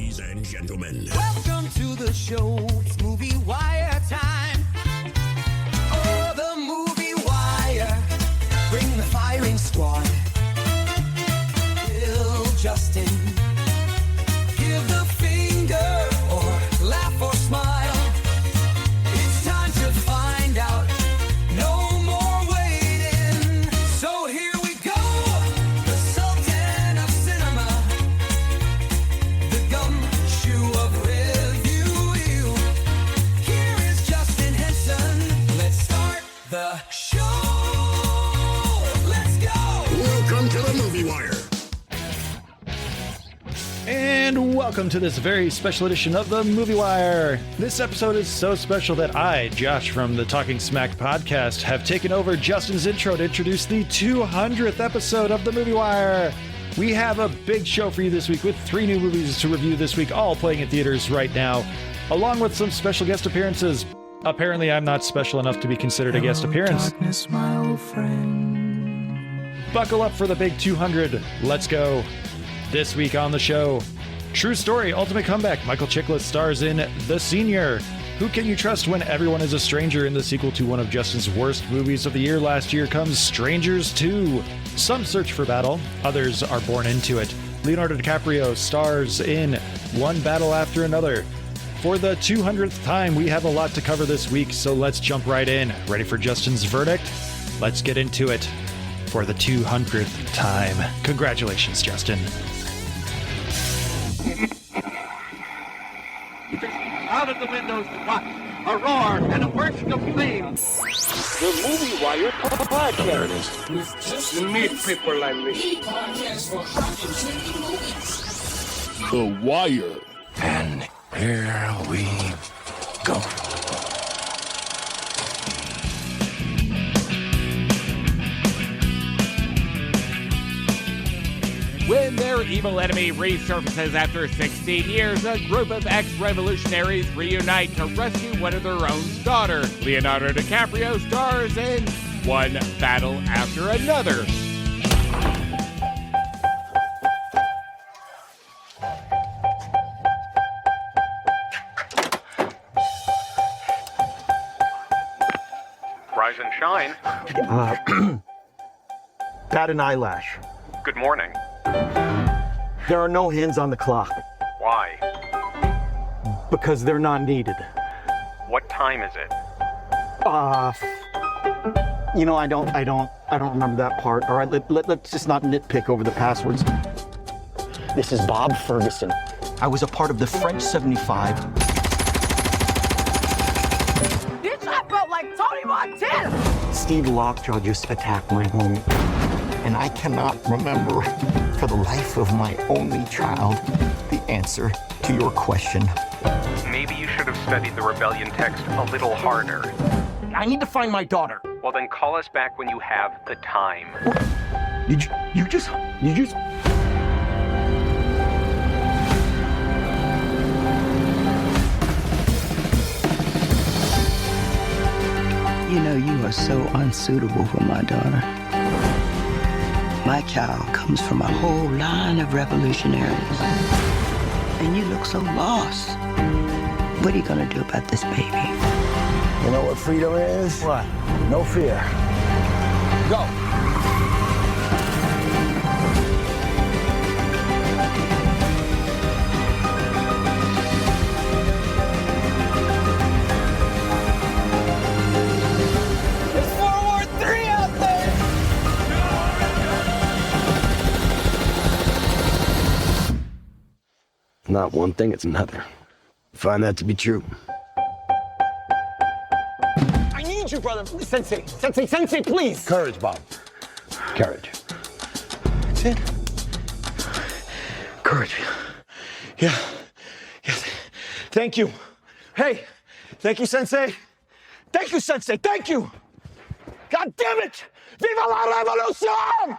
Ladies and gentlemen, welcome to the show. It's Movie Wire time. Oh, the Movie Wire. Bring the firing squad. Bill, Justin. Give the finger or laugh or smile. It's time to find out. No more waiting. So here we go. The Sultan of Cinema. The gumshoe of review. Here is Justin Henson. Let's start the show. Let's go. welcome to the Movie Wire. And welcome to this very special edition of the Movie Wire. This episode is so special that I, Josh from the Talking Smack podcast, have taken over Justin's intro to introduce the 200th episode of the Movie Wire. We have a big show for you this week with 3 new movies to review this week, all playing in theaters right now, along with some special guest appearances. Apparently, I'm not special enough to be considered a guest appearance. Darkness, my old friend. Buckle up for the big 200. Let's go. This week on the show, true story, ultimate comeback. Michael Chiklis stars in The Senior. Who Can You Trust When Everyone Is a Stranger? In the sequel to one of Justin's worst movies of the year last year comes Strangers 2. Some search for battle, others are born into it. Leonardo DiCaprio stars in One Battle After Another. For the 200th time, we have a lot to cover this week, so let's jump right in. Ready for Justin's verdict? Let's get into it for the 200th time. Congratulations, Justin. Out of the windows, what? A roar and a burst of flame. The Movie Wire podcast. With just meet people like me. The Wire. And here we go. When their evil enemy resurfaces after 16 years, a group of ex-revolutionaries reunite to rescue one of their own daughter. Leonardo DiCaprio stars in One Battle After Another. Rise and shine. Bat an eyelash. Good morning. There are no hands on the clock Why? because they're not needed. What time is it? I don't remember that part. All right, let's just not nitpick over the passwords. This is Bob Ferguson. I was a part of the French 75. Bitch, I felt like Tony Montana! Steve Lockjaw just attacked my home, and I cannot remember for the life of my only child the answer to your question. Maybe you should have studied the rebellion text a little harder. I need to find my daughter. Well, then call us back when you have the time. You just. You know, you are so unsuitable for my daughter. My child comes from a whole line of revolutionaries. And you look so lost. What are you gonna do about this baby? You know what freedom is? What? No fear. Go. It's World War III out there! Not one thing, it's another. Find that to be true. I need you, brother. Sensei, please. Courage, Bob. Courage. That's it. Courage. Yeah. Yes. Thank you. Hey, thank you, Sensei. Thank you, Sensei. Thank you. God damn it! Viva la revolution!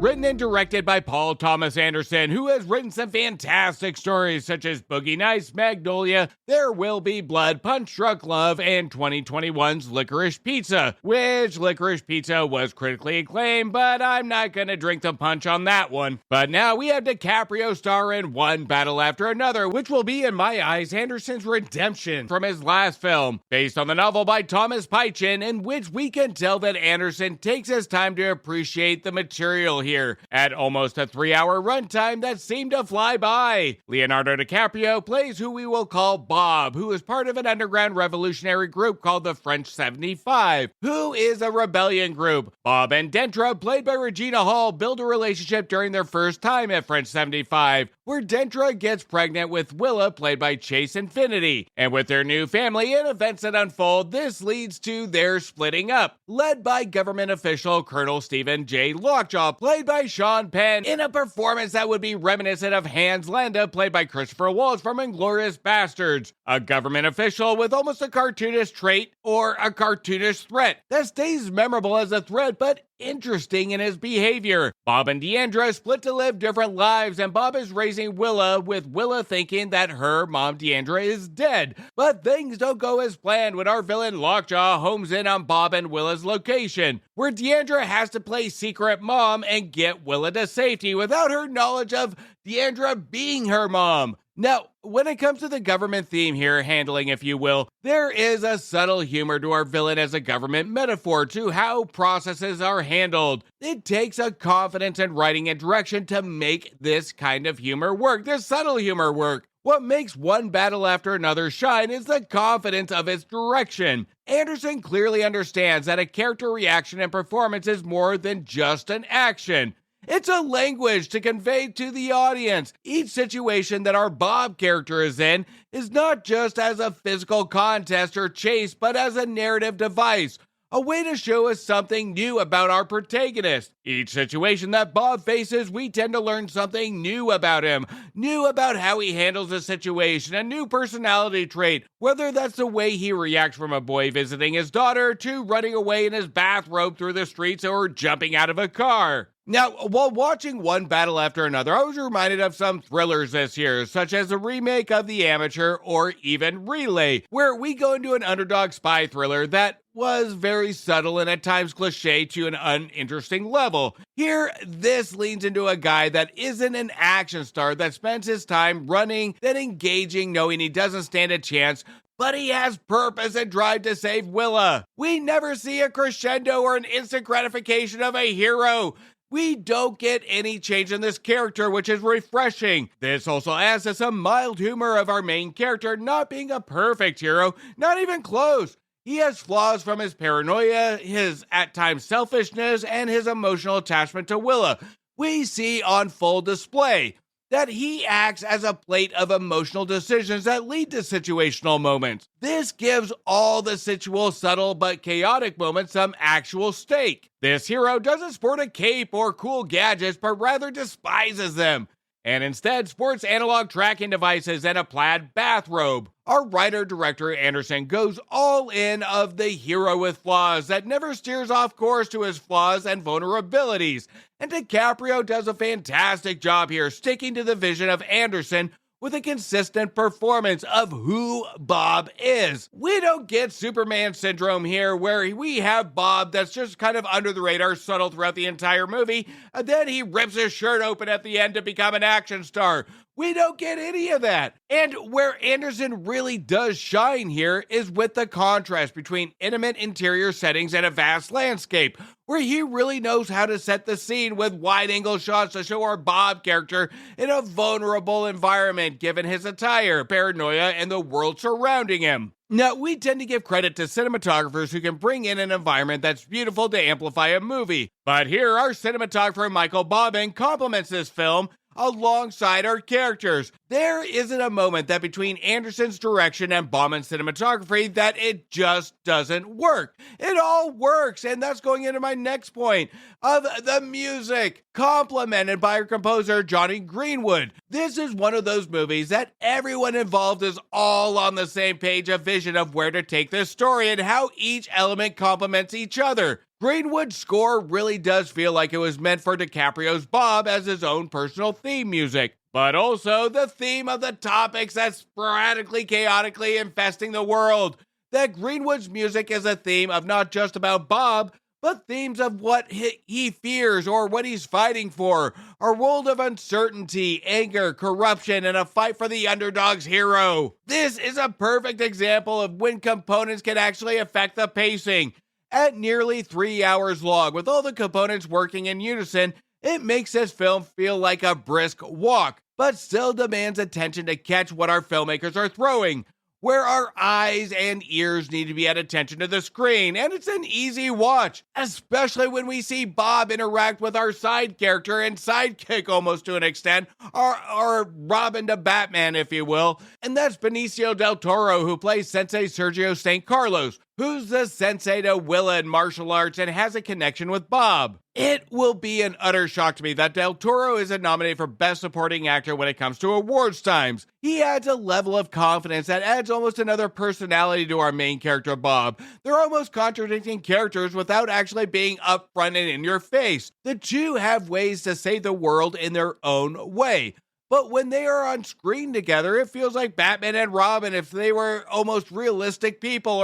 Written written and directed by Paul Thomas Anderson, who has written some fantastic stories such as Boogie Nights, Magnolia, There Will Be Blood, Punch Drunk Love, and 2021's Licorice Pizza, which Licorice Pizza was critically acclaimed, but I'm not gonna drink the punch on that one. But now we have DiCaprio star in One Battle After Another, which will be, in my eyes, Anderson's redemption from his last film, based on the novel by Thomas Pynchon, in which we can tell that Anderson takes his time to appreciate the material here, at almost a 3-hour runtime that seemed to fly by. Leonardo DiCaprio plays who we will call Bob, who is part of an underground revolutionary group called the French 75, who is a rebellion group. Bob and Dentra, played by Regina Hall, build a relationship during their first time at French 75, where Dentra gets pregnant with Willa, played by Chase Infinity. And with their new family and events that unfold, this leads to their splitting up, led by government official Colonel Stephen J. Lockjaw, played by Sean Penn, in a performance that would be reminiscent of Hans Landa, played by Christopher Waltz from Inglourious Bastards, a government official with almost a cartoonish trait or a cartoonish threat that stays memorable as a threat but interesting in his behavior. Bob and Deandra split to live different lives, and Bob is raising Willa, with Willa thinking that her mom Deandra is dead. But things don't go as planned when our villain Lockjaw homes in on Bob and Willa's location, where Deandra has to play secret mom and get Willa to safety without her knowledge of Deandra being her mom. Now, when it comes to the government theme here, handling if you will, there is a subtle humor to our villain as a government metaphor to how processes are handled. It takes a confidence in writing and direction to make this kind of humor work, this subtle humor work. What makes One Battle After Another shine is the confidence of its direction. Anderson clearly understands that a character reaction and performance is more than just an action. It's a language to convey to the audience. Each situation that our Bob character is in is not just as a physical contest or chase, but as a narrative device, a way to show us something new about our protagonist. Each situation that Bob faces, we tend to learn something new about him, new about how he handles a situation, a new personality trait, whether that's the way he reacts from a boy visiting his daughter to running away in his bathrobe through the streets or jumping out of a car. Now, while watching One Battle After Another, I was reminded of some thrillers this year, such as a remake of The Amateur or even Relay, where we go into an underdog spy thriller that was very subtle and at times cliche to an uninteresting level. Here, this leans into a guy that isn't an action star that spends his time running, then engaging, knowing he doesn't stand a chance, but he has purpose and drive to save Willa. We never see a crescendo or an instant gratification of a hero. We don't get any change in this character, which is refreshing. This also adds to some mild humor of our main character not being a perfect hero, not even close. He has flaws from his paranoia, his at times selfishness, and his emotional attachment to Willa. We see on full display that he acts as a plate of emotional decisions that lead to situational moments. This gives all the situal, subtle, but chaotic moments some actual stake. This hero doesn't sport a cape or cool gadgets, but rather despises them, and instead sports analog tracking devices and a plaid bathrobe. Our writer-director Anderson goes all in of the hero with flaws that never steers off course to his flaws and vulnerabilities. And DiCaprio does a fantastic job here, sticking to the vision of Anderson with a consistent performance of who Bob is. We don't get Superman syndrome here, where we have Bob that's just kind of under the radar, subtle throughout the entire movie, and then he rips his shirt open at the end to become an action star. We don't get any of that. And where Anderson really does shine here is with the contrast between intimate interior settings and a vast landscape, where he really knows how to set the scene with wide-angle shots to show our Bob character in a vulnerable environment given his attire, paranoia, and the world surrounding him. Now, we tend to give credit to cinematographers who can bring in an environment that's beautiful to amplify a movie. But here, our cinematographer Michael Bobbin compliments this film alongside our characters. There isn't a moment that between Anderson's direction and Bauman's cinematography that it just doesn't work. It all works, and that's going into my next point of the music, complimented by our composer Johnny Greenwood. This is one of those movies that everyone involved is all on the same page, a vision of where to take this story and how each element complements each other. Greenwood's score really does feel like it was meant for DiCaprio's Bob as his own personal theme music, but also the theme of the topics that's sporadically, chaotically infesting the world. That Greenwood's music is a theme of not just about Bob, but themes of what he fears or what he's fighting for. A world of uncertainty, anger, corruption, and a fight for the underdog's hero. This is a perfect example of when components can actually affect the pacing. At nearly 3 hours long, with all the components working in unison, it makes this film feel like a brisk walk, but still demands attention to catch what our filmmakers are throwing, where our eyes and ears need to be at attention to the screen, and it's an easy watch, especially when we see Bob interact with our side character and sidekick almost to an extent, or Robin to Batman, if you will, and that's Benicio del Toro, who plays Sensei Sergio St. Carlos, who's the sensei to Willa in martial arts and has a connection with Bob. It will be an utter shock to me that Del Toro isn't nominated for Best Supporting Actor when it comes to awards times. He adds a level of confidence that adds almost another personality to our main character, Bob. They're almost contradicting characters without actually being upfront and in your face. The two have ways to save the world in their own way. But when they are on screen together, it feels like Batman and Robin if they were almost realistic people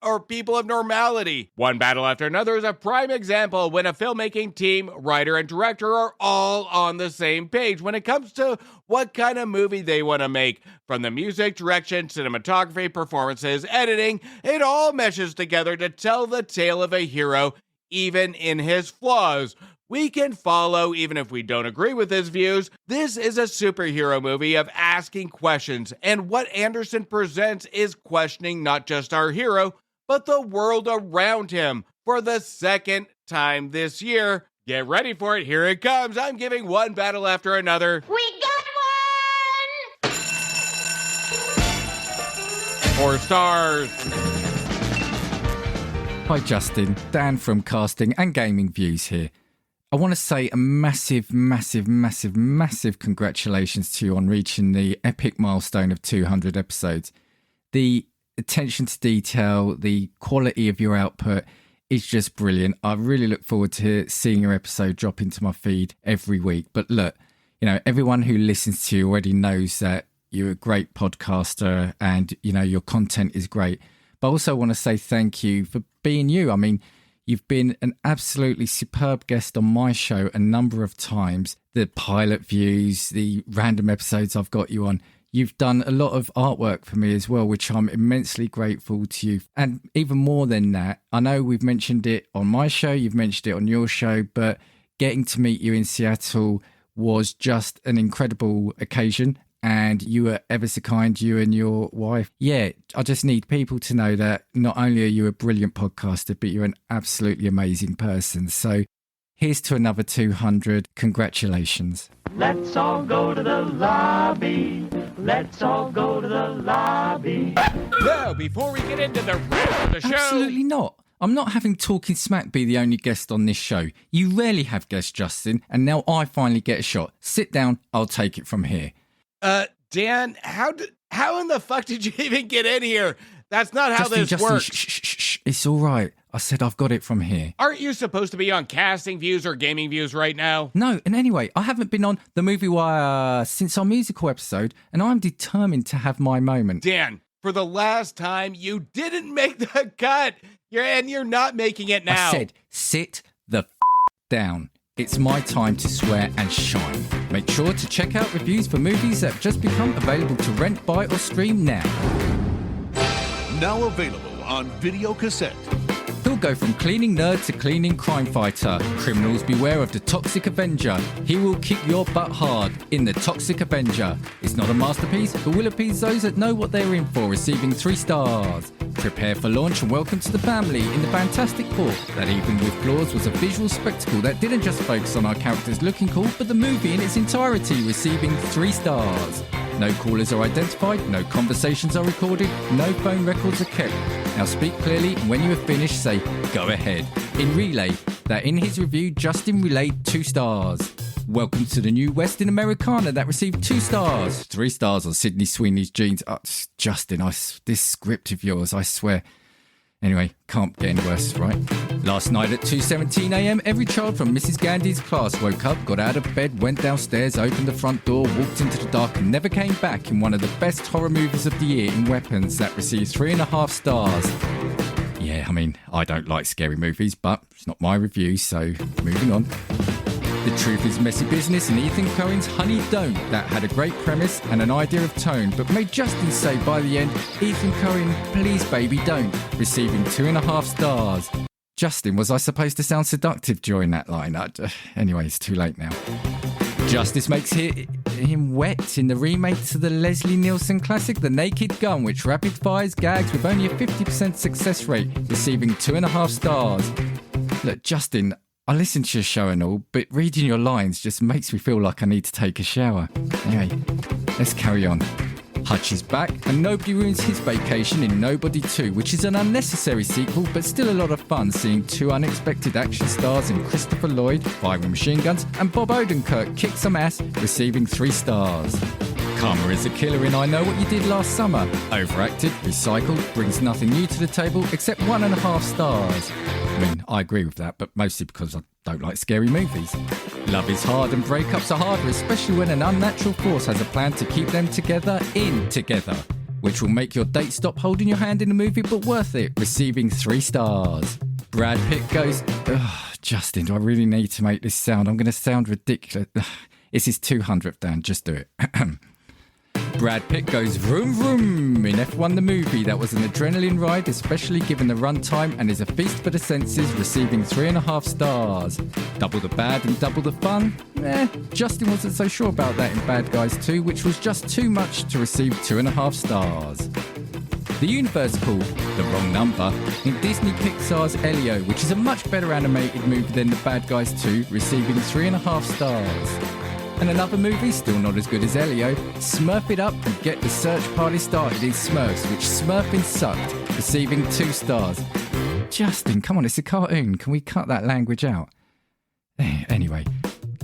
or people of normality. One battle after another is a prime example when a filmmaking team, writer, and director are all on the same page when it comes to what kind of movie they want to make. From the music, direction, cinematography, performances, editing, it all meshes together to tell the tale of a hero, even in his flaws. We can follow even if we don't agree with his views. This is a superhero movie of asking questions, and what Anderson presents is questioning not just our hero, but the world around him for the second time this year. Get ready for it, here it comes. I'm giving one battle after another. We got one! 4 stars. Hi Justin, Dan from Casting and Gaming Views here. I want to say a massive congratulations to you on reaching the epic milestone of 200 episodes. The attention to detail, the quality of your output is just brilliant. I really look forward to seeing your episode drop into my feed every week. But look, you know, everyone who listens to you already knows that you're a great podcaster and, you know, your content is great. But I also want to say thank you for being you. I mean, you've been an absolutely superb guest on my show a number of times. The pilot views, the random episodes I've got you on. You've done a lot of artwork for me as well, which I'm immensely grateful to you. And even more than that, I know we've mentioned it on my show, you've mentioned it on your show, but getting to meet you in Seattle was just an incredible occasion. And you were ever so kind, you and your wife. Yeah, I just need people to know that not only are you a brilliant podcaster, but you're an absolutely amazing person. So here's to another 200. Congratulations. Let's all go to the lobby. Let's all go to the lobby. Now, before we get into the rest of the show... Absolutely not. I'm not having Talking Smack be the only guest on this show. You rarely have guests, Justin, and now I finally get a shot. Sit down, I'll take it from here. Dan, how in the fuck did you even get in here? That's not how Justin, this works. Shh. It's all right. I said I've got it from here. Aren't you supposed to be on Casting Views or Gaming Views right now? No, and anyway, I haven't been on The Movie Wire since our musical episode, and I'm determined to have my moment. Dan, for the last time, you didn't make the cut. You're not making it now. I said, sit the down. It's my time to swear and shine. Make sure to check out reviews for movies that have just become available to rent, buy, or stream now. Now available on video cassette. He'll go from cleaning nerd to cleaning crime fighter. Criminals beware of the Toxic Avenger. He will kick your butt hard in the Toxic Avenger. It's not a masterpiece, but will appease those that know what they're in for, receiving 3 stars. Prepare for launch and welcome to the family in the Fantastic Four. That even with flaws was a visual spectacle that didn't just focus on our characters looking cool, but the movie in its entirety receiving 3 stars. No callers are identified, no conversations are recorded, no phone records are kept. Now speak clearly, and when you have finished, say, go ahead. In relay, that in his review, Justin relayed 2 stars. Welcome to the new Western Americana that received 2 stars. 3 stars on Sydney Sweeney's Jeans. Justin, this script of yours, I swear. Anyway, can't get any worse, right? Last night at 2:17 a.m, every child from Mrs. Gandhi's class woke up, got out of bed, went downstairs, opened the front door, walked into the dark and never came back in one of the best horror movies of the year in Weapons that received 3.5 stars. Yeah, I mean, I don't like scary movies, but it's not my review, so moving on. The Truth is Messy Business and Ethan Coen's Honey Don't, that had a great premise and an idea of tone, but made Justin say by the end, Ethan Coen, please baby don't, receiving 2.5 stars. Justin, was I supposed to sound seductive during that line? Anyway, it's too late now. Justice makes him wet in the remake to the Leslie Nielsen classic The Naked Gun, which rapid fires gags with only a 50% success rate, receiving 2.5 stars. Look, Justin, I listen to your show and all, but reading your lines just makes me feel like I need to take a shower. Anyway, let's carry on. Hutch is back, and nobody ruins his vacation in Nobody 2, which is an unnecessary sequel, but still a lot of fun seeing two unexpected action stars in Christopher Lloyd, firing machine guns, and Bob Odenkirk kick some ass, receiving 3 stars. Karma is a killer in I Know What You Did Last Summer. Overacted, recycled, brings nothing new to the table except 1.5 stars. I mean, I agree with that, but mostly because I don't like scary movies. Love is hard and breakups are harder, especially when an unnatural force has a plan to keep them together, which will make your date stop holding your hand in the movie, but worth it, receiving 3 stars. Brad Pitt goes, Justin, do I really need to make this sound? I'm going to sound ridiculous. It's his 200th, Dan, just do it. Brad Pitt goes vroom vroom in F1 the movie. That was an adrenaline ride, especially given the runtime, and is a feast for the senses, receiving 3.5 stars. Double the bad and double the fun? Justin wasn't so sure about that in Bad Guys 2, which was just too much to receive 2.5 stars. The universe called The Wrong Number in Disney Pixar's Elio, which is a much better animated movie than The Bad Guys 2, receiving 3.5 stars. And another movie, still not as good as Elio, Smurf It Up and Get the Search Party Started in Smurfs, which Smurfing sucked, receiving 2 stars. Justin, come on, it's a cartoon. Can we cut that language out? Anyway,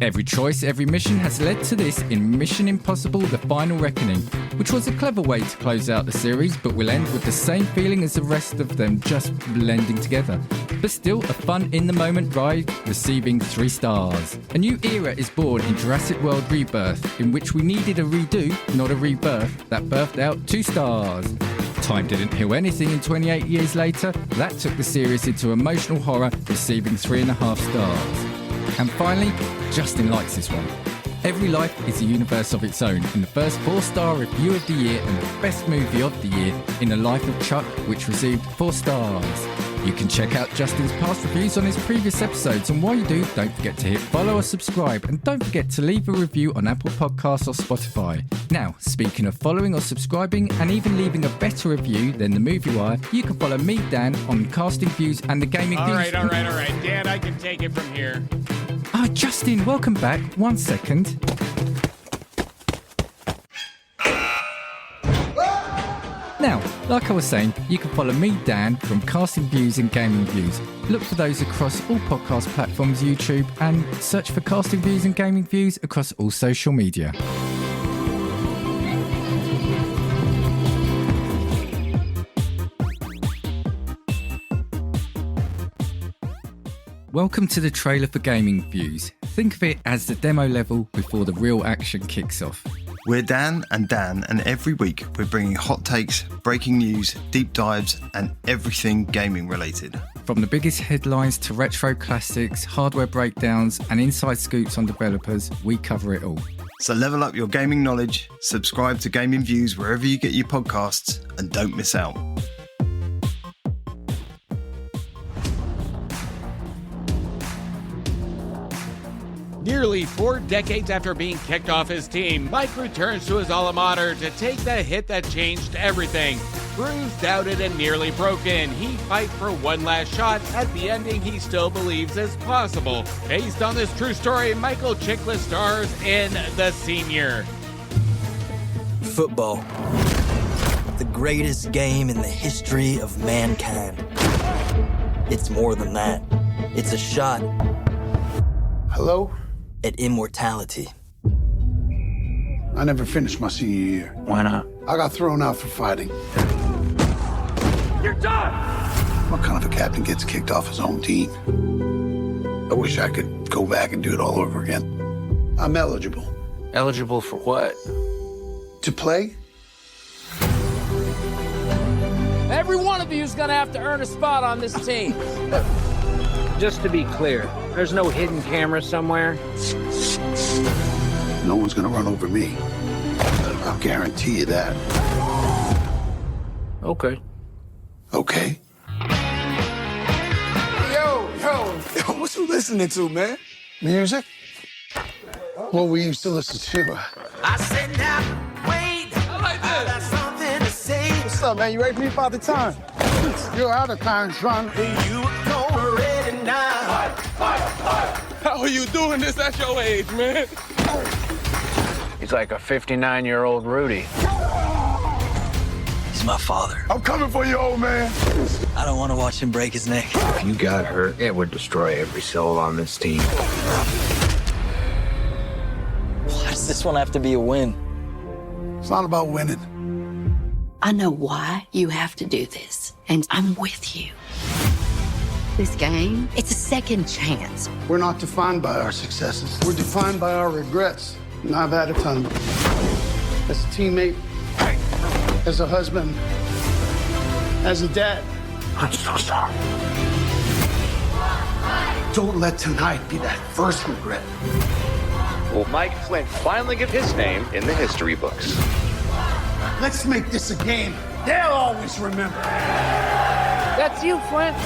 every choice, every mission has led to this in Mission Impossible The Final Reckoning, which was a clever way to close out the series, but will end with the same feeling as the rest of them, just blending together. But still a fun in-the-moment ride, receiving 3 stars. A new era is born in Jurassic World Rebirth, in which we needed a redo, not a rebirth, that birthed out 2 stars. Time didn't heal anything, and 28 years later, that took the series into emotional horror, receiving 3.5 stars. And finally, Justin likes this one. Every Life is a universe of its own, in the first 4-star review of the year and the best movie of the year in The Life of Chuck, which received 4 stars. You can check out Justin's past reviews on his previous episodes, and while you do, don't forget to hit follow or subscribe, and don't forget to leave a review on Apple Podcasts or Spotify. Now, speaking of following or subscribing, and even leaving a better review than The Movie Wire, you can follow me, Dan, on Casting Views and The Gaming Views. All right. Dan, I can take it from here. Justin, welcome back. 1 second. Now, like I was saying, you can follow me, Dan, from Casting Views and Gaming Views. Look for those across all podcast platforms, YouTube, and search for Casting Views and Gaming Views across all social media. Welcome to the trailer for Gaming Views. Think of it as the demo level before the real action kicks off. We're Dan, and every week we're bringing hot takes, breaking news, deep dives, and everything gaming related. From the biggest headlines to retro classics, hardware breakdowns, and inside scoops on developers, we cover it all. So level up your gaming knowledge, subscribe to Gaming Views wherever you get your podcasts, and don't miss out. Nearly 4 decades after being kicked off his team, Mike returns to his alma mater to take the hit that changed everything. Bruised, doubted, and nearly broken, he fights for one last shot at the ending he still believes is possible. Based on this true story, Michael Chiklis stars in The Senior. Football. The greatest game in the history of mankind. It's more than that. It's a shot. Hello? At immortality. I never finished my senior year. Why not? I got thrown out for fighting. You're done! What kind of a captain gets kicked off his own team? I wish I could go back and do it all over again. I'm eligible. Eligible for what? To play? Every one of you is gonna have to earn a spot on this team. Just to be clear, there's no hidden camera somewhere? No one's gonna run over me. I'll guarantee you that. Okay. Okay? Yo, what you listening to, man? Music? What we used to listen to. I said now, wait. I like that. I got something to say. What's up, man? You ready for me about the time? You're out of time, son. You go ready now. How are you doing this at your age, man? He's like a 59-year-old Rudy. He's my father. I'm coming for you, old man. I don't want to watch him break his neck. If you got hurt, it would destroy every soul on this team. Why does this one have to be a win? It's not about winning. I know why you have to do this, and I'm with you. This game, it's a second chance. We're not defined by our successes. We're defined by our regrets. And I've had a ton. As a teammate, as a husband, as a dad. I'm so sorry. Don't let tonight be that first regret. Will Mike Flint finally get his name in the history books? Let's make this a game they'll always remember. That's you, Flint.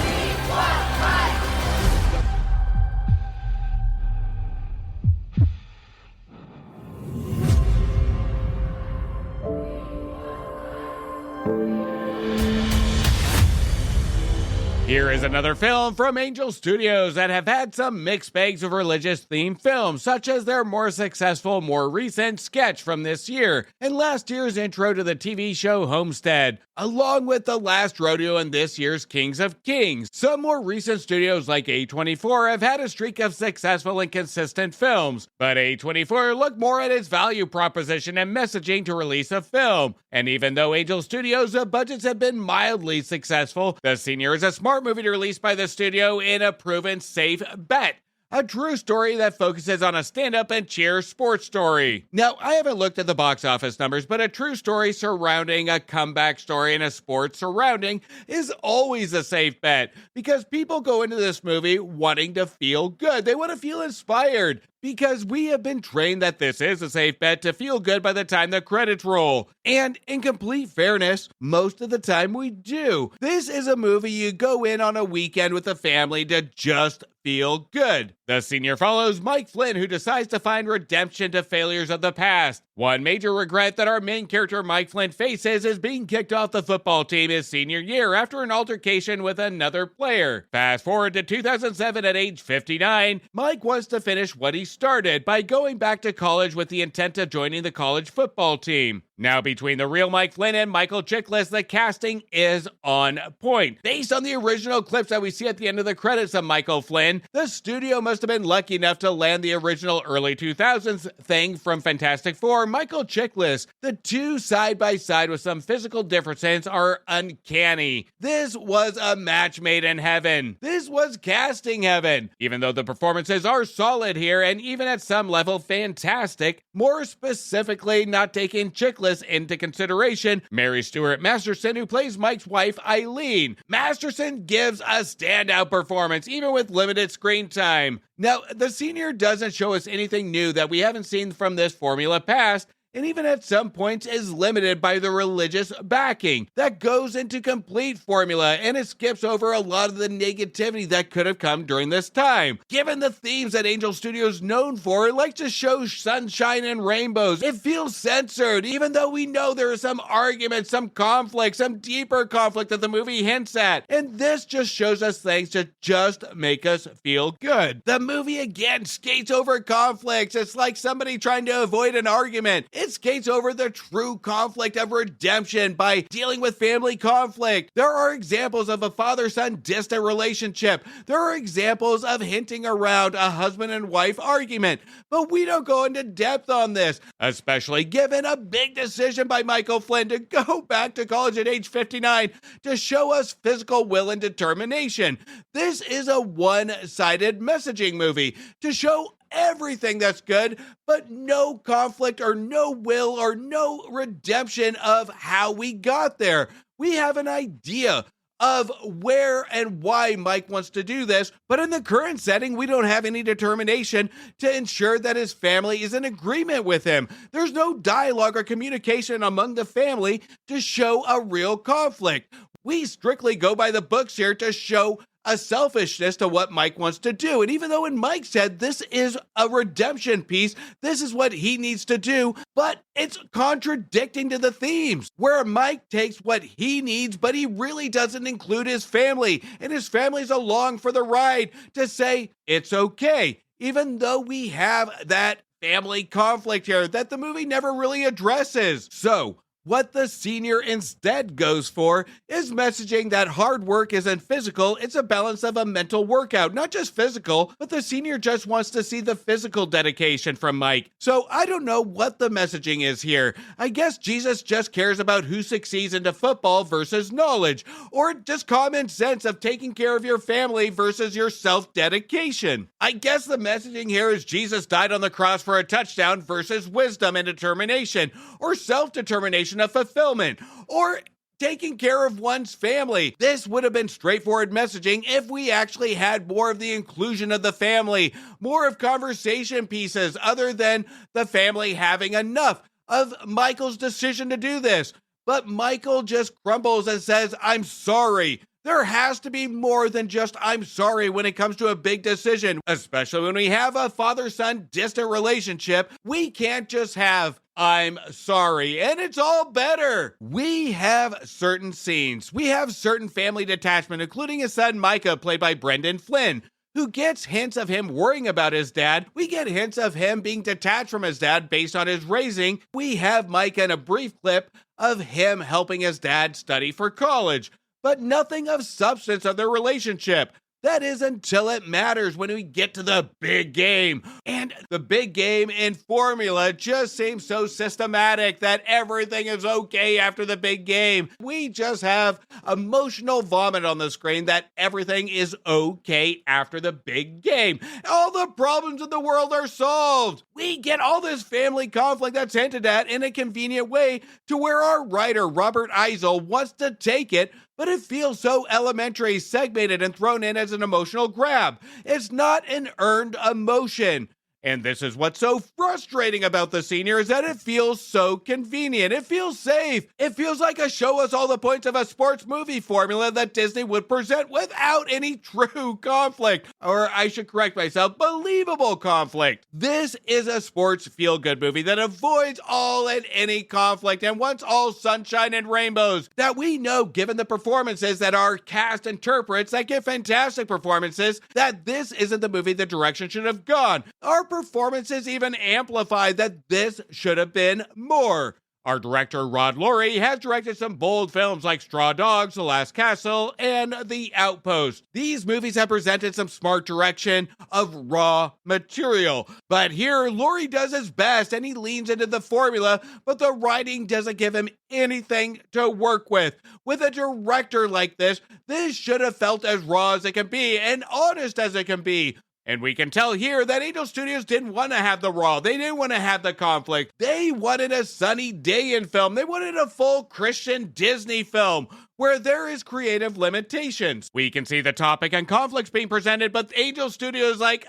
Here is another film from Angel Studios that have had some mixed bags of religious-themed films, such as their more successful, more recent Sketch from this year, and last year's intro to the TV show Homestead, along with The Last Rodeo and this year's Kings of Kings. Some more recent studios like A24 have had a streak of successful and consistent films, but A24 looked more at its value proposition and messaging to release a film. And even though Angel Studios' budgets have been mildly successful, The Senior is a smart movie to release by the studio in a proven safe bet. A true story that focuses on a stand-up and cheer sports story. Now, I haven't looked at the box office numbers, but a true story surrounding a comeback story and a sports surrounding is always a safe bet, because people go into this movie wanting to feel good. They want to feel inspired, because we have been trained that this is a safe bet to feel good by the time the credits roll. And in complete fairness, most of the time we do. This is a movie you go in on a weekend with the family to just feel good. The Senior follows Mike Flynn, who decides to find redemption to failures of the past. One major regret that our main character Mike Flynn faces is being kicked off the football team his senior year after an altercation with another player. Fast forward to 2007 at age 59, Mike wants to finish what he started by going back to college with the intent of joining the college football team. Now, between the real Mike Flynn and Michael Chiklis, the casting is on point. Based on the original clips that we see at the end of the credits of Michael Flynn, the studio must have been lucky enough to land the original early 2000s thing from Fantastic Four, Michael Chiklis. The two side by side with some physical differences are uncanny. This was a match made in heaven. This was casting heaven. Even though the performances are solid here and even at some level fantastic, more specifically not taking Chiklis into consideration, Mary Stuart Masterson, who plays Mike's wife Eileen. Masterson gives a standout performance even with limited screen time. Now, the Senior doesn't show us anything new that we haven't seen from this formula past, and even at some points is limited by the religious backing that goes into complete formula, and it skips over a lot of the negativity that could have come during this time. Given the themes that Angel Studios is known for, it likes to show sunshine and rainbows. It feels censored, even though we know there are some arguments, some conflict, some deeper conflict that the movie hints at. And this just shows us things to just make us feel good. The movie again skates over conflicts. It's like somebody trying to avoid an argument. It skates over the true conflict of redemption by dealing with family conflict. There are examples of a father-son distant relationship. There are examples of hinting around a husband and wife argument, but we don't go into depth on this, especially given a big decision by Michael Flynn to go back to college at age 59 to show us physical will and determination. This is a one-sided messaging movie to show everything that's good, but no conflict or no will or no redemption of how we got there. We have an idea of where and why Mike wants to do this, but in the current setting, we don't have any determination to ensure that his family is in agreement with him. There's no dialogue or communication among the family to show a real conflict. We strictly go by the books here to show a selfishness to what Mike wants to do. And even though in Mike's head, this is a redemption piece, this is what he needs to do, but it's contradicting to the themes, where Mike takes what he needs, but he really doesn't include his family, and his family's along for the ride to say, it's okay, even though we have that family conflict here that the movie never really addresses. So, what the senior instead goes for is messaging that hard work isn't physical, it's a balance of a mental workout, not just physical, but the senior just wants to see the physical dedication from Mike. So I don't know what the messaging is here. I guess Jesus just cares about who succeeds into football versus knowledge, or just common sense of taking care of your family versus your self-dedication. I guess the messaging here is Jesus died on the cross for a touchdown versus wisdom and determination, or self-determination of fulfillment, or taking care of one's family. This would have been straightforward messaging if we actually had more of the inclusion of the family, more of conversation pieces other than the family having enough of Michael's decision to do this. But Michael just crumbles and says, I'm sorry. There has to be more than just I'm sorry when it comes to a big decision, especially when we have a father-son distant relationship. We can't just have I'm sorry, and it's all better. We have certain scenes. We have certain family detachment, including his son Micah, played by Brendan Flynn, who gets hints of him worrying about his dad. We get hints of him being detached from his dad based on his raising. We have Micah in a brief clip of him helping his dad study for college, but nothing of substance of their relationship. That is until it matters when we get to the big game. And the big game in formula just seems so systematic that everything is okay after the big game. We just have emotional vomit on the screen that everything is okay after the big game. All the problems in the world are solved. We get all this family conflict that's hinted at in a convenient way to where our writer, Robert Eisel, wants to take it, but it feels so elementary, segmented, and thrown in as an emotional grab. It's not an earned emotion. And this is what's so frustrating about The Senior, is that it feels so convenient. It feels safe. It feels like a show us all the points of a sports movie formula that Disney would present without any true conflict. Or I should correct myself, believable conflict. This is a sports feel-good movie that avoids all and any conflict and wants all sunshine and rainbows. That we know, given the performances that our cast interprets that give fantastic performances, that this isn't the movie the direction should have gone. Our performances even amplify that this should have been more. Our director, Rod Laurie, has directed some bold films like Straw Dogs, The Last Castle, and The Outpost. These movies have presented some smart direction of raw material. But here, Laurie does his best and he leans into the formula, but the writing doesn't give him anything to work with. With a director like this, this should have felt as raw as it can be and honest as it can be. And we can tell here that Angel Studios didn't want to have the raw. They didn't want to have the conflict. They wanted a sunny day in film. They wanted a full Christian Disney film where there is creative limitations. We can see the topic and conflicts being presented, but Angel Studios like,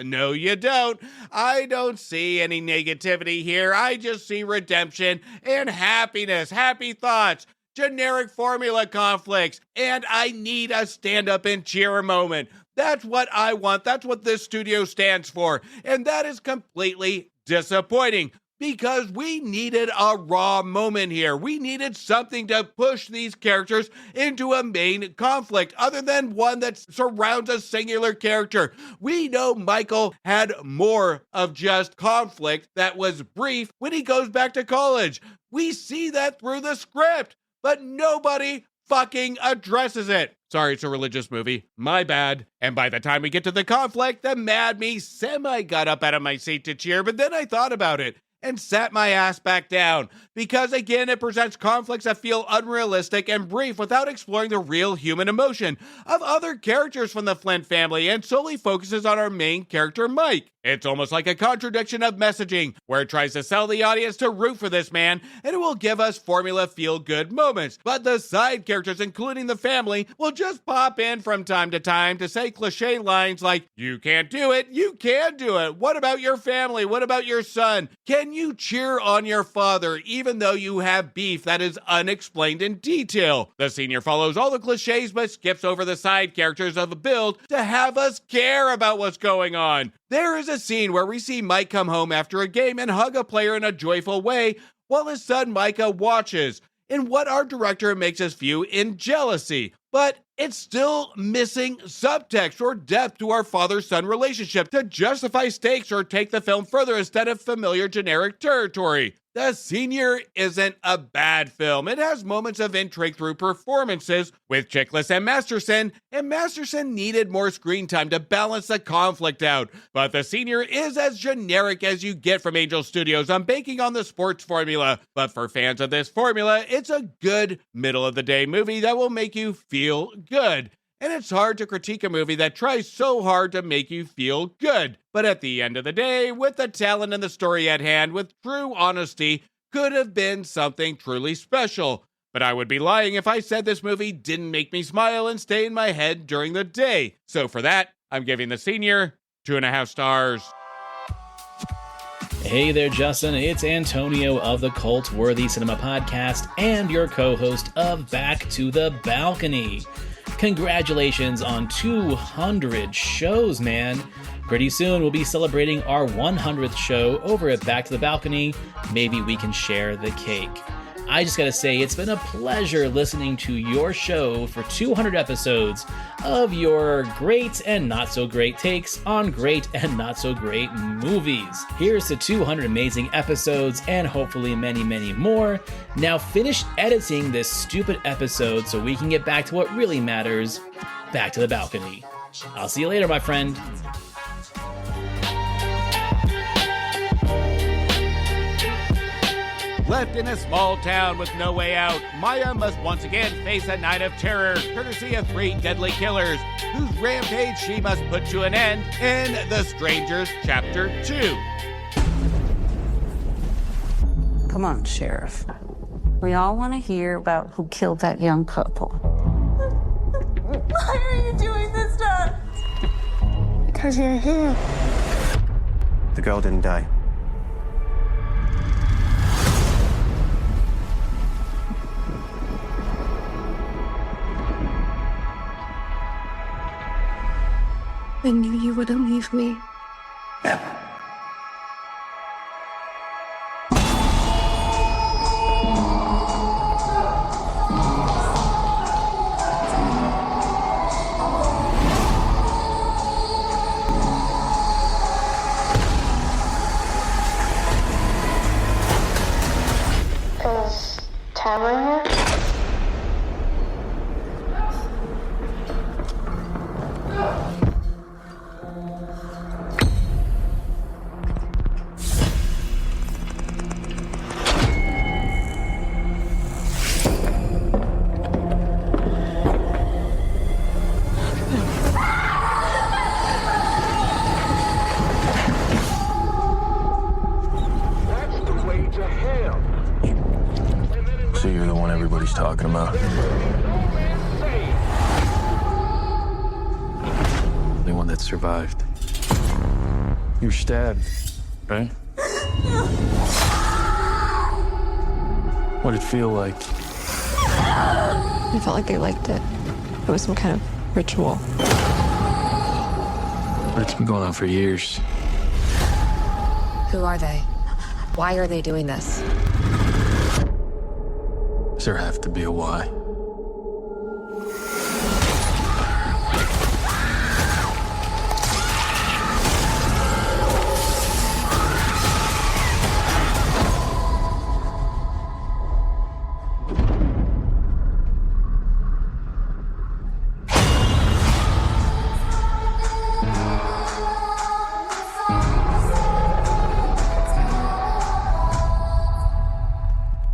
no you don't. I don't see any negativity here. I just see redemption and happiness, happy thoughts, generic formula conflicts, and I need a stand up and cheer moment. That's what I want. That's what this studio stands for. And that is completely disappointing. because we needed a raw moment here. We needed something to push these characters into a main conflict other than one that surrounds a singular character. We know Michael had more of just conflict that was brief when he goes back to college. We see that through the script, but nobody fucking addresses it. Sorry, it's a religious movie. My bad. And by the time we get to the conflict, the mad me semi got up out of my seat to cheer, but then I thought about it and sat my ass back down. Because again, it presents conflicts that feel unrealistic and brief without exploring the real human emotion of other characters from the Flint family and solely focuses on our main character, Mike. It's almost like a contradiction of messaging, where it tries to sell the audience to root for this man, and it will give us formula feel-good moments. But the side characters, including the family, will just pop in from time to time to say cliche lines like, "You can't do it, you can do it. What about your family? What about your son? Can you cheer on your father, even though you have beef that is unexplained in detail?" The senior follows all the cliches, but skips over the side characters of the build to have us care about what's going on. There is a scene where we see Mike come home after a game and hug a player in a joyful way while his son Micah watches, in what our director makes us view in jealousy. But it's still missing subtext or depth to our father-son relationship to justify stakes or take the film further instead of familiar generic territory. The Senior isn't a bad film. It has moments of intrigue through performances with Chiklis and Masterson needed more screen time to balance the conflict out. But The Senior is as generic as you get from Angel Studios on banking on the sports formula. But for fans of this formula, it's a good middle-of-the-day movie that will make you feel good. And it's hard to critique a movie that tries so hard to make you feel good. But at the end of the day, with the talent and the story at hand, with true honesty, could have been something truly special. But I would be lying if I said this movie didn't make me smile and stay in my head during the day. So for that, I'm giving The Senior 2.5 stars. Hey there, Justin. It's Antonio of the Cult Worthy Cinema Podcast and your co-host of Back to the Balcony. Congratulations on 200 shows, man. Pretty soon we'll be celebrating our 100th show over at Back to the Balcony. Maybe we can share the cake. I just gotta say, it's been a pleasure listening to your show for 200 episodes of your great and not so great takes on great and not so great movies. Here's to 200 amazing episodes and hopefully many, many more. Now finish editing this stupid episode so we can get back to what really matters, Back to the Balcony. I'll see you later, my friend. Left in a small town with no way out, Maya must once again face a night of terror, courtesy of 3 deadly killers, whose rampage she must put to an end in The Strangers Chapter 2. Come on, Sheriff. We all want to hear about who killed that young couple. Why are you doing this to us? Because you're here. The girl didn't die. I knew you wouldn't leave me. Is Tamara here? So you're the one everybody's talking about? The one that survived. You were stabbed, right? What did it feel like? I felt like they liked it. It was some kind of ritual. But it's been going on for years. Who are they? Why are they doing this? Does there have to be a why?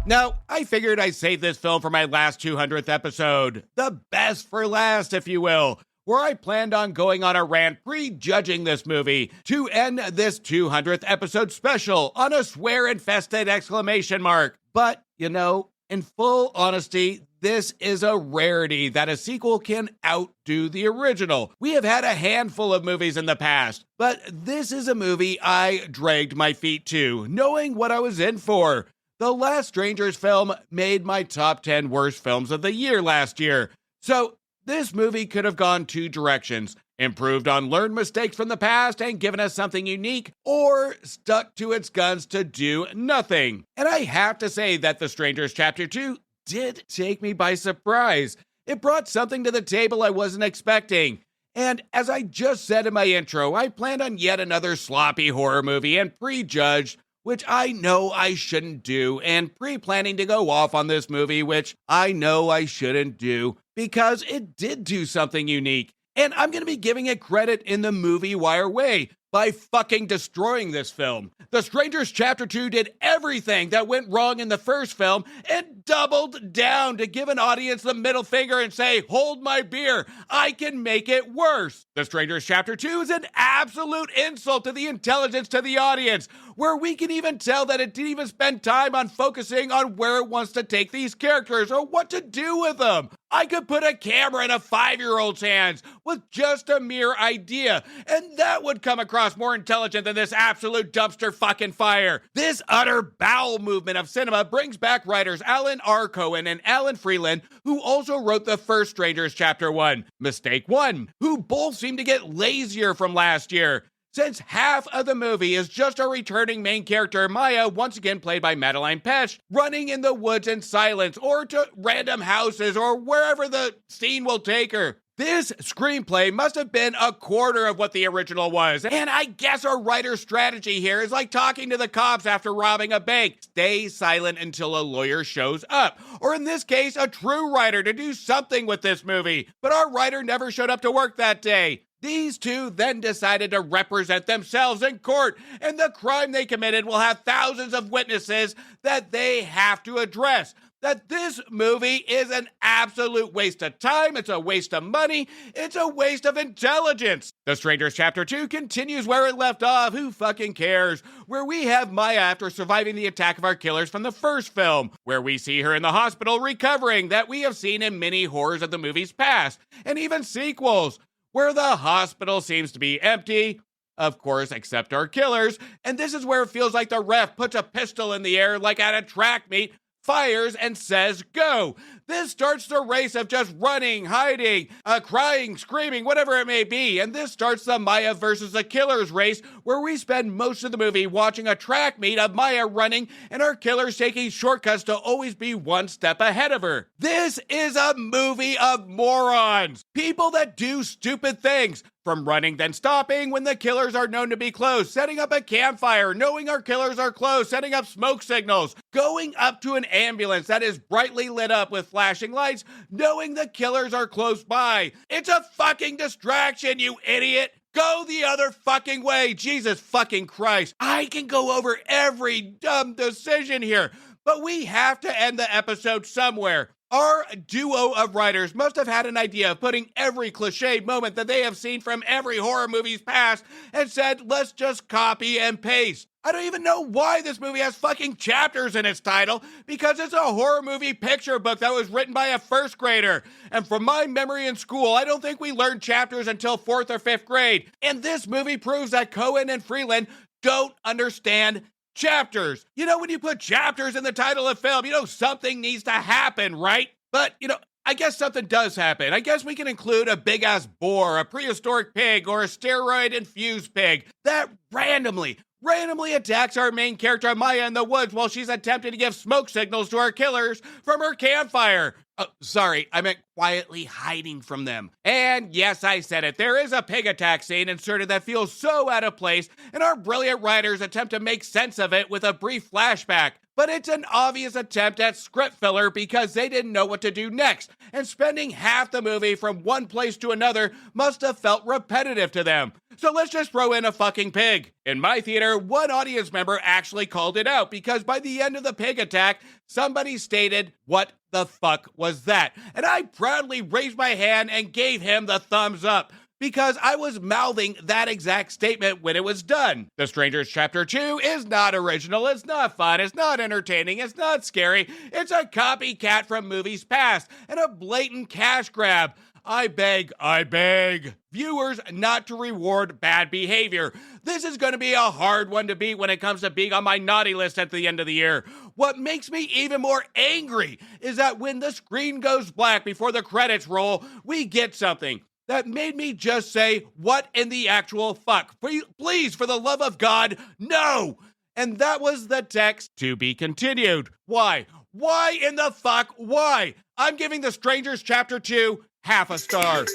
Now, I figured I'd save this film for my last 200th episode. The best for last, if you will, where I planned on going on a rant prejudging this movie to end this 200th episode special on a swear-infested exclamation mark. But, you know, in full honesty, this is a rarity that a sequel can outdo the original. We have had a handful of movies in the past, but this is a movie I dragged my feet to, knowing what I was in for. The last Strangers film made my top 10 worst films of the year last year. So this movie could have gone two directions: improved on learned mistakes from the past and given us something unique, or stuck to its guns to do nothing. And I have to say that The Strangers Chapter 2 did take me by surprise. It brought something to the table I wasn't expecting. And as I just said in my intro, I planned on yet another sloppy horror movie and prejudged, which I know I shouldn't do, and pre-planning to go off on this movie, which I know I shouldn't do, because it did do something unique. And I'm going to be giving it credit in the movie wire way by fucking destroying this film. The Strangers Chapter 2 did everything that went wrong in the first film and doubled down to give an audience the middle finger and say, hold my beer, I can make it worse. The Strangers Chapter 2 is an absolute insult to the intelligence to the audience, where we can even tell that it didn't even spend time on focusing on where it wants to take these characters or what to do with them. I could put a camera in a 5-year-old's hands with just a mere idea, and that would come across more intelligent than this absolute dumpster fucking fire. This utter bowel movement of cinema brings back writers Alan R. Cohen and Alan Freeland, who also wrote the first Strangers Chapter 1, Mistake 1, who both seem to get lazier from last year, since half of the movie is just our returning main character, Maya, once again played by Madeline Petsch, running in the woods in silence or to random houses or wherever the scene will take her. This screenplay must have been a quarter of what the original was, and I guess our writer's strategy here is like talking to the cops after robbing a bank. Stay silent until a lawyer shows up, or in this case, a true writer to do something with this movie. But our writer never showed up to work that day. These two then decided to represent themselves in court, and the crime they committed will have thousands of witnesses that they have to address. That this movie is an absolute waste of time, it's a waste of money, it's a waste of intelligence. The Strangers Chapter 2 continues where it left off, who fucking cares? Where we have Maya after surviving the attack of our killers from the first film, where we see her in the hospital recovering, that we have seen in many horrors of the movie's past, and even sequels, where the hospital seems to be empty, of course, except our killers, and this is where it feels like the ref puts a pistol in the air like at a track meet, fires, and says, go. This starts the race of just running, hiding, crying, screaming, whatever it may be. And this starts the Maya versus the killers race, where we spend most of the movie watching a track meet of Maya running and our killers taking shortcuts to always be one step ahead of her. This is a movie of morons. People that do stupid things. From running then stopping when the killers are known to be close, setting up a campfire, knowing our killers are close, setting up smoke signals, going up to an ambulance that is brightly lit up with flashing lights, knowing the killers are close by. It's a fucking distraction, you idiot! Go the other fucking way, Jesus fucking Christ. I can go over every dumb decision here, but we have to end the episode somewhere. Our duo of writers must have had an idea of putting every cliche moment that they have seen from every horror movie's past and said, let's just copy and paste. I don't even know why this movie has fucking chapters in its title, because it's a horror movie picture book that was written by a first grader. And from my memory in school, I don't think we learned chapters until 4th or 5th grade. And this movie proves that Cohen and Freeland don't understand chapters. You know, when you put chapters in the title of film, you know something needs to happen, right? But, you know, I guess something does happen. I guess we can include a big-ass boar, a prehistoric pig, or a steroid-infused pig that randomly randomly attacks our main character Maya in the woods while she's attempting to give smoke signals to our killers from her campfire. Sorry, I meant quietly hiding from them. And yes, I said it, there is a pig attack scene inserted that feels so out of place, and our brilliant writers attempt to make sense of it with a brief flashback. But it's an obvious attempt at script filler because they didn't know what to do next, and spending half the movie from one place to another must have felt repetitive to them. So let's just throw in a fucking pig. In my theater, one audience member actually called it out because by the end of the pig attack, somebody stated, "What the fuck was that?" And I proudly raised my hand and gave him the thumbs up, because I was mouthing that exact statement when it was done. The Strangers Chapter 2 is not original, it's not fun, it's not entertaining, it's not scary, it's a copycat from movies past, and a blatant cash grab. I beg viewers not to reward bad behavior. This is going to be a hard one to beat when it comes to being on my naughty list at the end of the year. What makes me even more angry is that when the screen goes black before the credits roll, we get something that made me just say, what in the actual fuck? Please, for the love of God, no! And that was the text to be continued. Why? Why in the fuck? Why? I'm giving The Strangers Chapter 2 half a star.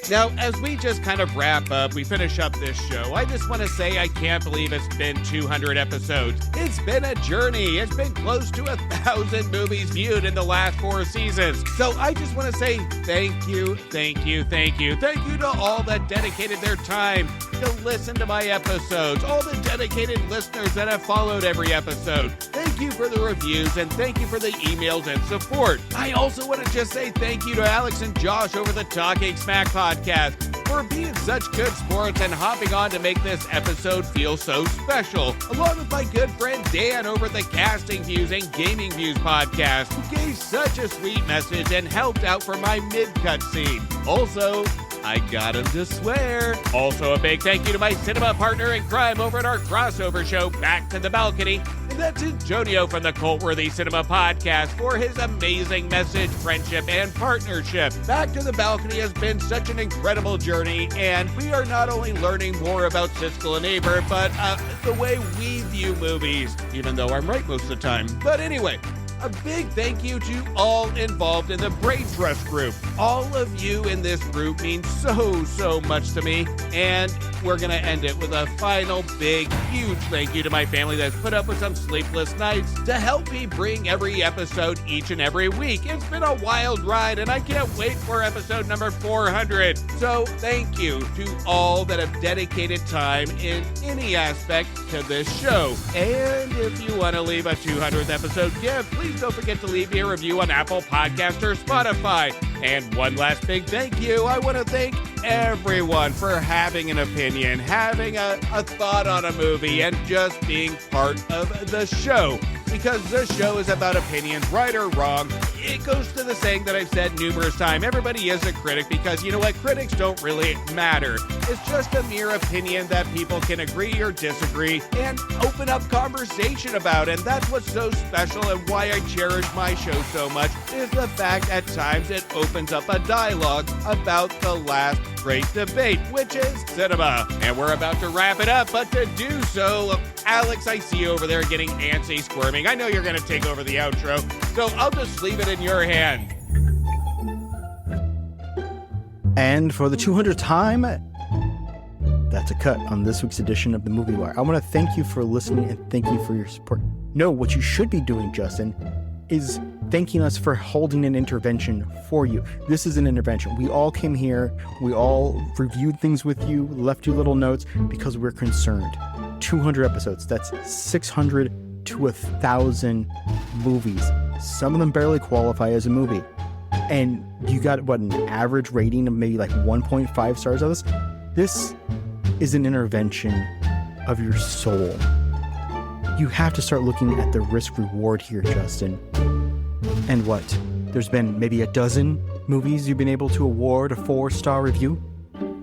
Now, as we just kind of wrap up, we finish up this show, I just want to say I can't believe it's been 200 episodes. It's been a journey. It's been close to 1,000 movies viewed in the last 4 seasons. So I just want to say thank you to all that dedicated their time to listen to my episodes, all the dedicated listeners that have followed every episode. Thank you for the reviews, and thank you for the emails and support. I also want to just say thank you to Alex and Josh over the Talking Smack podcast for being such good sports and hopping on to make this episode feel so special, along with my good friend Dan over the Casting Views and Gaming Views podcast, who gave such a sweet message and helped out for my mid-cut scene. Also, I got him to swear. Also, a big thank you to my cinema partner in crime over at our crossover show, Back to the Balcony. And that's Antonio from the Cult-Worthy Cinema Podcast for his amazing message, friendship, and partnership. Back to the Balcony has been such an incredible journey, and we are not only learning more about Siskel and Ebert, but the way we view movies, even though I'm right most of the time. But anyway, a big thank you to all involved in the Brain Trust group. All of you in this group mean so much to me. And we're going to end it with a final big, huge thank you to my family that's put up with some sleepless nights to help me bring every episode each and every week. It's been a wild ride, and I can't wait for episode number 400. So thank you to all that have dedicated time in any aspect to this show. And if you want to leave a 200th episode gift, please don't forget to leave me a review on Apple Podcasts or Spotify. And one last big thank you. I want to thank everyone for having an opinion, having a thought on a movie, and just being part of the show. Because the show is about opinions, right or wrong. It goes to the saying that I've said numerous times. Everybody is a critic because, you know what, critics don't really matter. It's just a mere opinion that people can agree or disagree and open up conversation about. And that's what's so special and why I cherish my show so much, is the fact at times it opens up a dialogue about the last great debate, which is cinema. And we're about to wrap it up, but to do so, Alex, I see you over there getting antsy, squirming. I know you're going to take over the outro, so I'll just leave it in your hand. And for the 200th time, that's a cut on this week's edition of the Movie Wire. I want to thank you for listening and thank you for your support. No, what you should be doing, Justin, is thanking us for holding an intervention for you. This is an intervention. We all came here, we all reviewed things with you, left you little notes because we're concerned. 200 episodes, that's 600 to 1,000 movies. Some of them barely qualify as a movie. And you got, what, an average rating of maybe like 1.5 stars of this? This is an intervention of your soul. You have to start looking at the risk-reward here, Justin. And what? There's been maybe a dozen movies you've been able to award a 4-star review?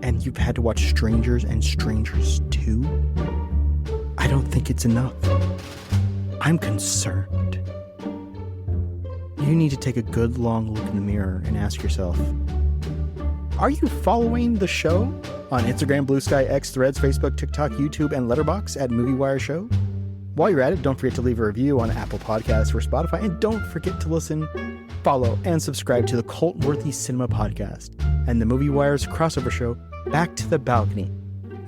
And you've had to watch Strangers and Strangers 2? I don't think it's enough. I'm concerned. You need to take a good long look in the mirror and ask yourself, are you following the show? on Instagram, Blue Sky, X, Threads, Facebook, TikTok, YouTube, and Letterboxd at MovieWire Show. While you're at it, don't forget to leave a review on Apple Podcasts or Spotify, and don't forget to listen, follow, and subscribe to the Cult-Worthy Cinema Podcast and the MovieWire's crossover show, Back to the Balcony.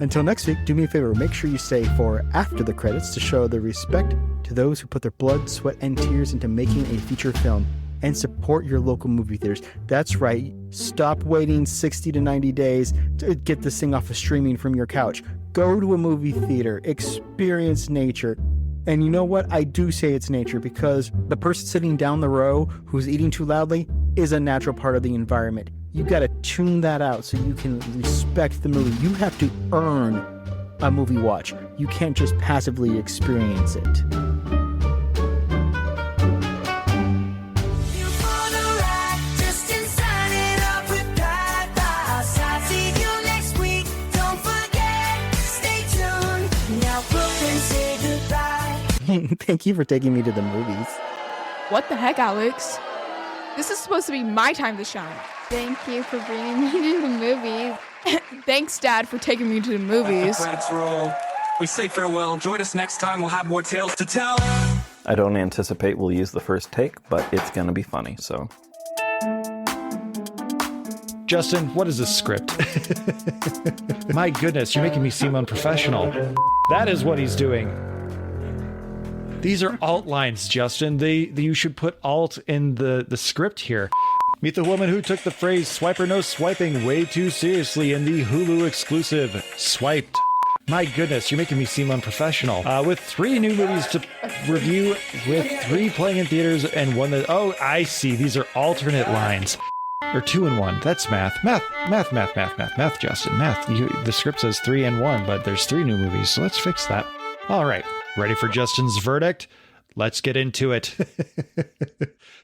Until next week, do me a favor, make sure you stay for after the credits to show the respect to those who put their blood, sweat, and tears into making a feature film, and support your local movie theaters. That's right, stop waiting 60 to 90 days to get this thing off of streaming from your couch. Go to a movie theater, experience nature. And you know what? I do say it's nature because the person sitting down the row who's eating too loudly is a natural part of the environment. You got to tune that out so you can respect the movie. You have to earn a movie watch. You can't just passively experience it. Thank you for taking me to the movies. What the heck, Alex? This is supposed to be my time to shine. Thank you for bringing me to the movies. Thanks, Dad, for taking me to the movies. Credits roll. We say farewell. Join us next time. We'll have more tales to tell. I don't anticipate we'll use the first take, but it's going to be funny, so. Justin, what is this script? My goodness, you're making me seem unprofessional. That is what he's doing. These are alt lines, Justin. You should put alt in the script here. Meet the woman who took the phrase "swipe or no swiping" way too seriously in the Hulu exclusive Swiped. My goodness, you're making me seem unprofessional. With 3 new movies to review, with 3 playing in theaters and 1 that... Oh, I see. These are alternate lines. Or 2 and 1. That's math. Math, Justin. Math. The script says 3 and 1, but there's 3 new movies, so let's fix that. All right. Ready for Justin's verdict? Let's get into it.